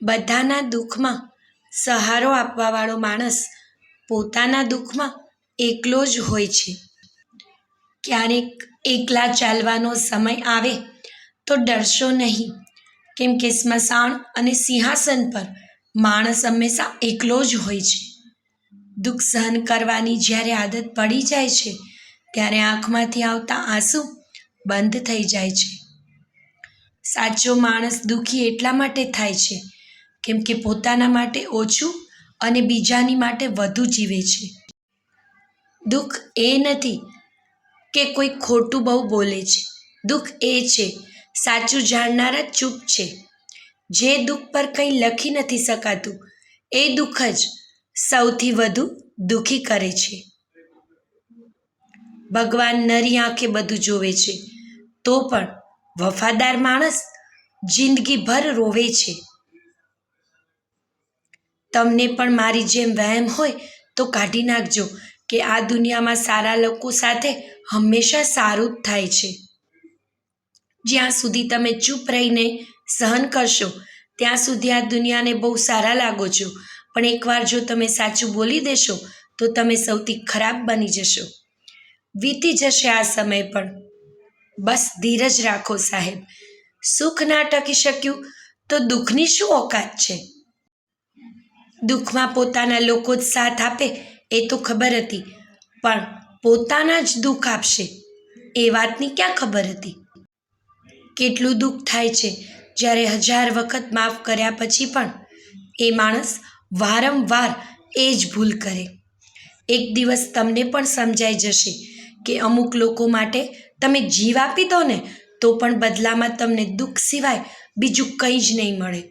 બધાના દુઃખમાં સહારો આપવાવાળો માણસ પોતાના દુઃખમાં એકલો જ હોય છે. ક્યારેક એકલા ચાલવાનો સમય આવે તો ડરશો નહીં, કેમ કે સ્મશાન અને સિંહાસન પર માણસ હંમેશા એકલો જ હોય છે. દુઃખ સહન કરવાની જ્યારે આદત પડી જાય છે ત્યારે આંખમાંથી આવતા આંસુ બંધ થઈ જાય છે. સાચો માણસ દુઃખી એટલા માટે થાય છે કેમ કે પોતાના માટે ઓછું અને બીજાની માટે વધુ જીવે છે. દુઃખ એ નથી કે કોઈ ખોટું બહુ બોલે છે. દુઃખ એ છે સાચું જાણનારા ચૂપ છે. જે દુઃખ પર કંઈ લખી નથી શકાતું એ દુઃખ જ સૌથી વધુ દુઃખી કરે છે. ભગવાન નરી આંખે બધું જોવે છે, તો પણ વફાદાર માણસ જિંદગીભર રોવે છે. તમને પણ મારી જેમ વહેમ હોય તો કાઢી નાખજો કે આ દુનિયામાં સારા લોકો સાથે હંમેશા સારું જ થાય છે. જ્યાં સુધી તમે ચૂપ રહીને સહન કરશો ત્યાં સુધી આ દુનિયાને બહુ સારા લાગો છો, પણ એકવાર જો તમે સાચું બોલી દેશો તો તમે સૌથી ખરાબ બની જશો. વીતી જશે આ સમય પણ બસ ધીરજ રાખો સાહેબ. સુખ ના ટકી શક્યું તો દુઃખની શું ઓકાત છે. દુઃખમાં પોતાના લોકો જ સાથ આપે એ તો ખબર હતી, પણ પોતાના જ દુઃખ આપશે એ વાતની ક્યાં ખબર હતી. કેટલું દુઃખ થાય છે જ્યારે 1000 વખત માફ કર્યા પછી પણ એ માણસ વારંવાર એ જ ભૂલ કરે. એક દિવસ તમને પણ સમજાઈ જશે કે અમુક લોકો માટે તમે જીવ આપી દો ને તો પણ બદલામાં તમને દુઃખ સિવાય બીજું કંઈ જ નહીં મળે.